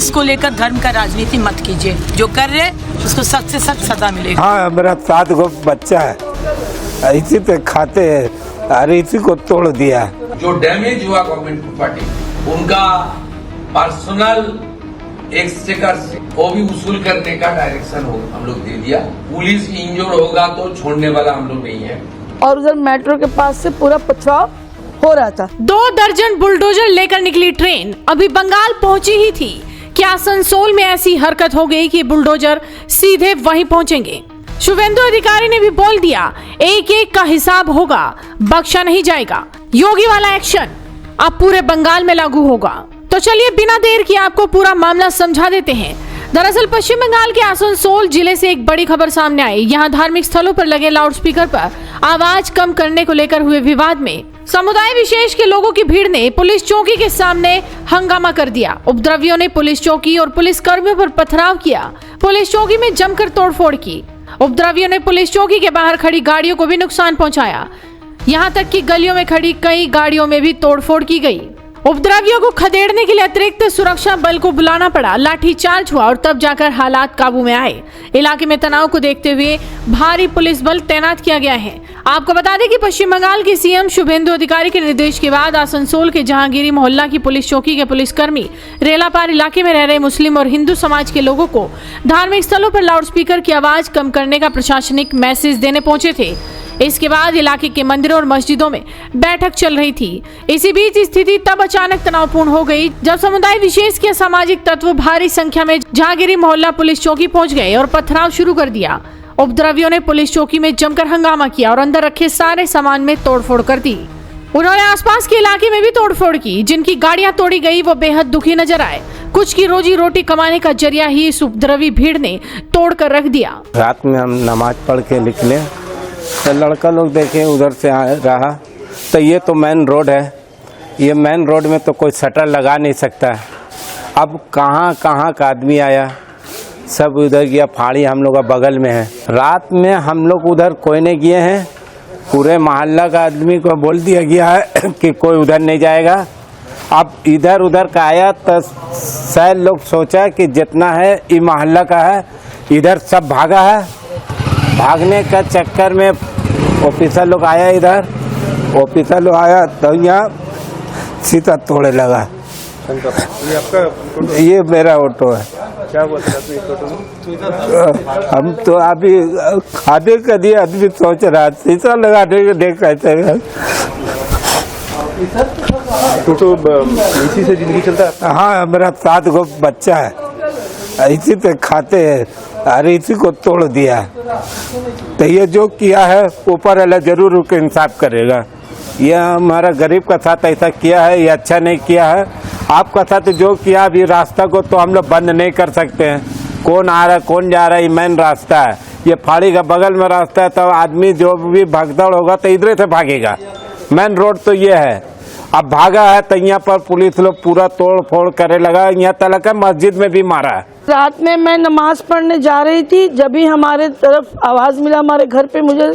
इसको लेकर धर्म का राजनीति मत कीजिए। जो कर रहे उसको सख्त से सख्त सजा मिलेगी। हाँ, मेरा 7 गो बच्चा है, इसी पे खाते हैं, अरे इसी को तोड़ दिया। जो डैमेज हुआ गवर्नमेंट प्रॉपर्टी, उनका पर्सनल एक्सचेकर से वो भी वसूल करने का डायरेक्शन हम लोग दे दिया। पुलिस इंजोर होगा तो छोड़ने वाला हम लोग नहीं है। और उधर मेट्रो के पास से पूरा पथराव हो रहा था। 2 दर्जन बुलडोजर लेकर निकली ट्रेन अभी बंगाल पहुंची ही थी कि आसनसोल में ऐसी हरकत हो गई कि बुलडोजर सीधे वहीं पहुंचेंगे। शुभेंदु अधिकारी ने भी बोल दिया, एक का हिसाब होगा, बख्शा नहीं जाएगा। योगी वाला एक्शन अब पूरे बंगाल में लागू होगा। तो चलिए बिना देर किए आपको पूरा मामला समझा देते हैं। दरअसल पश्चिम बंगाल के आसनसोल जिले से एक बड़ी खबर सामने आई। यहाँ धार्मिक स्थलों पर लगे लाउडस्पीकर पर आवाज कम करने को लेकर हुए विवाद में समुदाय विशेष के लोगों की भीड़ ने पुलिस चौकी के सामने हंगामा कर दिया। उपद्रवियों ने पुलिस चौकी और पुलिस कर्मियों पर पथराव किया। पुलिस चौकी में जमकर तोड़फोड़ की। उपद्रवियों ने पुलिस चौकी के बाहर खड़ी गाड़ियों को भी नुकसान पहुंचाया। यहाँ तक कि गलियों में खड़ी कई गाड़ियों में भी तोड़फोड़ की गई। उपद्रवियों को खदेड़ने के लिए अतिरिक्त सुरक्षा बल को बुलाना पड़ा। लाठीचार्ज हुआ और तब जाकर हालात काबू में आए। इलाके में तनाव को देखते हुए भारी पुलिस बल तैनात किया गया है। आपको बता दें कि पश्चिम बंगाल के सीएम शुभेंदु अधिकारी के निर्देश के बाद आसनसोल के जहांगीरी मोहल्ला की पुलिस चौकी के पुलिसकर्मी रेलापार इलाके में रह रहे मुस्लिम और हिंदू समाज के लोगों को धार्मिक स्थलों पर लाउडस्पीकर की आवाज कम करने का प्रशासनिक मैसेज देने पहुंचे थे। इसके बाद इलाके के मंदिरों और मस्जिदों में बैठक चल रही थी। इसी बीच स्थिति तब अचानक तनावपूर्ण हो गई जब समुदाय विशेष के सामाजिक तत्व भारी संख्या में जहांगीरी मोहल्ला पुलिस चौकी पहुंच गए और पथराव शुरू कर दिया। उपद्रवियों ने पुलिस चौकी में जमकर हंगामा किया और अंदर रखे सारे सामान में तोड़फोड़ कर दी। उन्होंने आसपास के इलाके में भी तोड़फोड़ की। जिनकी गाड़ियां तोड़ी गई वो बेहद दुखी नजर आए। कुछ की रोजी रोटी कमाने का जरिया ही इस उपद्रवी भीड़ ने तोड़ कर रख दिया। रात में हम नमाज पढ़ के निकले तो लड़का लोग देखे उधर से आ रहा, तो ये तो मेन रोड है, ये मेन रोड में तो कोई शटर लगा नहीं सकता। अब कहाँ कहाँ का आदमी आया, सब उधर गया। फाड़ी हम लोग का बगल में है। रात में हम लोग उधर कोई नहीं गए हैं। पूरे मोहल्ला का आदमी को बोल दिया गया है कि कोई उधर नहीं जाएगा। अब इधर उधर का आया तो शायद लोग सोचा कि जितना है ये मोहल्ला का है, इधर सब भागा है। भागने का चक्कर में ऑफिसर लोग आया, इधर ऑफिसर लोग आया तो यहाँ सीधा तोड़े लगा। ये आपका ये मेरा ऑटो है। क्या हुआ था? हम तो अभी खाने का दिए आदमी सोच रहा, शीशा लगाने के देख कैसे तो इसी से जिंदगी चलता है। हाँ, मेरा 7 गो बच्चा है, इसी पे खाते हैं, अरे इसी को तोड़ दिया। तो ये जो किया है ऊपर वाला जरूर उसको इंसाफ करेगा। यह हमारा गरीब का साथ ऐसा किया है, ये अच्छा नहीं किया है। आपका साथ जो किया अभी रास्ता को तो हम लोग बंद नहीं कर सकते हैं। कौन आ रहा है कौन जा रहा है, ये मेन रास्ता है। ये फाड़ी का बगल में रास्ता है, तो आदमी जो भी भागदौड़ होगा तो इधर से भागेगा। मेन रोड तो ये है। अब भागा है तो यहाँ पर पुलिस लोग पूरा तोड़ फोड़ करे लगा। यहाँ तक मस्जिद में भी मारा है। रात में मैं नमाज पढ़ने जा रही थी, जब भी हमारे तरफ आवाज मिला हमारे घर पे मुझे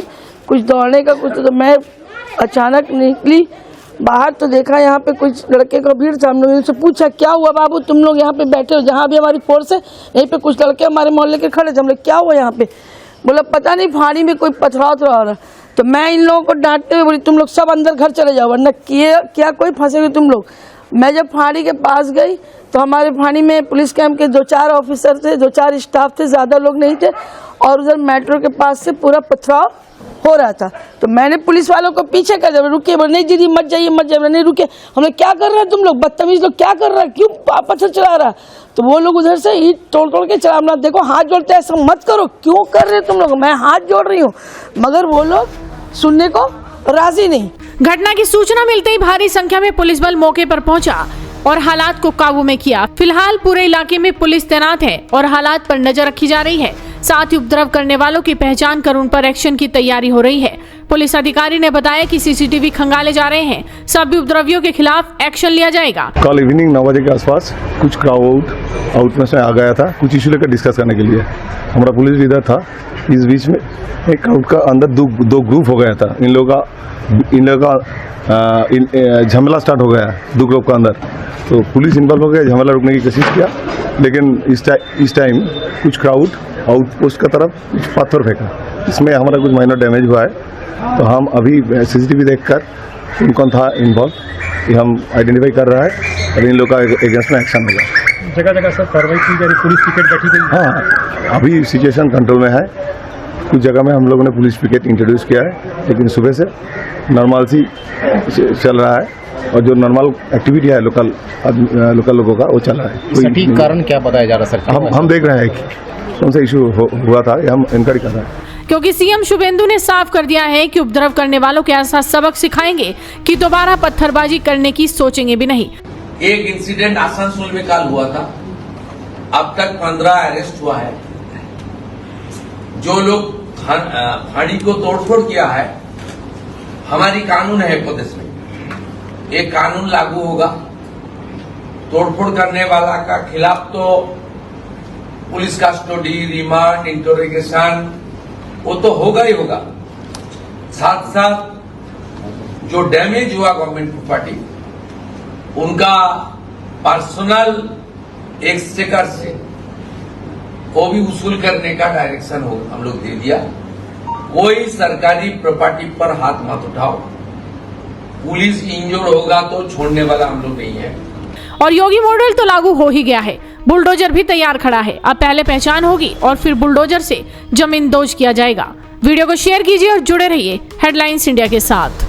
कुछ दौड़ने का कुछ, तो मैं अचानक निकली बाहर तो देखा यहाँ पे कुछ लड़के का भीड़ था। हम लोगों से पूछा क्या हुआ बाबू, तुम लोग यहाँ पे बैठे हो, जहाँ भी हमारी फोर्स है यहीं पे कुछ लड़के हमारे मोहल्ले के खड़े थे। हम लोग क्या हुआ यहाँ पे, बोला पता नहीं फाड़ी में कोई पथराव तो रहा। तो मैं इन लोगों को डांटते हुए बोली तुम लोग सब अंदर घर चले जाओ वरना क्या कोई फंसेगे तुम लोग। मैं जब फाड़ी के पास गई तो हमारे फाड़ी में पुलिस कैंप के 2-4 ऑफिसर थे, 2-4 स्टाफ थे, ज़्यादा लोग नहीं थे। और उधर मेट्रो के पास से पूरा पथराव हो रहा था। तो मैंने पुलिस वालों को पीछे कर दिया, रुके, नहीं दीदी मत जाइए मत जाइए। नहीं रुके, हमने क्या कर रहे हैं तुम लोग, बदतमीज लोग क्या कर रहा है, क्यों पत्थर चला रहा। तो वो लोग उधर से ईंट तोड़ तोड़ के चला। देखो हाथ जोड़ते ऐसा मत करो, क्यों कर रहे तुम लोग, मैं हाथ जोड़ रही हूँ, मगर वो लोग सुनने को राजी नहीं। घटना की सूचना मिलते ही भारी संख्या में पुलिस बल मौके पर पहुंचा और हालात को काबू में किया। फिलहाल पूरे इलाके में पुलिस तैनात है और हालात पर नजर रखी जा रही है। साथ ही उपद्रव करने वालों की पहचान कर उन पर एक्शन की तैयारी हो रही है। पुलिस अधिकारी ने बताया कि सीसीटीवी खंगाले जा रहे हैं, सभी उपद्रवियों के खिलाफ एक्शन लिया जाएगा। कल इवनिंग 9 बजे के आसपास कुछ क्राउड आउट में से आ गया था, कुछ इशू लेकर डिस्कस करने के लिए। हमारा पुलिस लीडर था, इस बीच में एक क्राउड का अंदर दो ग्रुप हो गया था। इन लोगों का झमेला स्टार्ट हो गया 2 ग्रुप का अंदर। तो पुलिस इन्वॉल्व हो गया, झमेला रुकने की कोशिश किया। लेकिन इस टाइम कुछ क्राउड आउटपोस्ट का तरफ कुछ पत्थर फेंका, इसमें हमारा कुछ माइनर डैमेज हुआ है। तो हम अभी CCTV देखकर कौन था इन्वॉल्व ये हम आइडेंटिफाई कर रहा है और इन लोग का अगेंस्ट में एक्शन होगा। जगह जगह सर कार्रवाई की जा रही, पुलिस पिकेट बैठी गई। हाँ, अभी सिचुएशन कंट्रोल में है। कुछ जगह में हम लोगों ने पुलिस पिकेट इंट्रोड्यूस किया है, लेकिन सुबह से नॉर्मल सी चल रहा है और जो नॉर्मल एक्टिविटी है लोकल लोगों का वो चल रहा है। सटीक कारण क्या बताया जा रहा है सर? हम देख रहे हैं कि कौन सा इशू हुआ था, ये हम इंक्वायरी कर रहे हैं। क्योंकि सीएम शुभेंदु ने साफ कर दिया है कि उपद्रव करने वालों के ऐसा सबक सिखाएंगे कि दोबारा पत्थरबाजी करने की सोचेंगे भी नहीं। एक इंसिडेंट आसनसोल में कल हुआ था, अब तक 15 अरेस्ट हुआ है। जो लोग फाड़ी को तोड़फोड़ किया है, हमारी कानून है प्रदेश में, एक कानून लागू होगा। तोड़फोड़ करने वाला का खिलाफ तो पुलिस कस्टडी, रिमांड, इंटरोगेशन वो तो होगा ही होगा। साथ साथ जो डैमेज हुआ गवर्नमेंट प्रॉपर्टी, उनका पर्सनल एक्सचेकर से वो भी वसूल करने का डायरेक्शन हो हम लोग दे दिया। कोई सरकारी प्रॉपर्टी पर हाथ मत उठाओ, पुलिस इंजोर होगा तो छोड़ने वाला हम लोग नहीं है। और योगी मॉडल तो लागू हो ही गया है, बुलडोजर भी तैयार खड़ा है। अब पहले पहचान होगी और फिर बुलडोजर से जमीन दोज किया जाएगा। वीडियो को शेयर कीजिए और जुड़े रहिए हेडलाइंस इंडिया के साथ।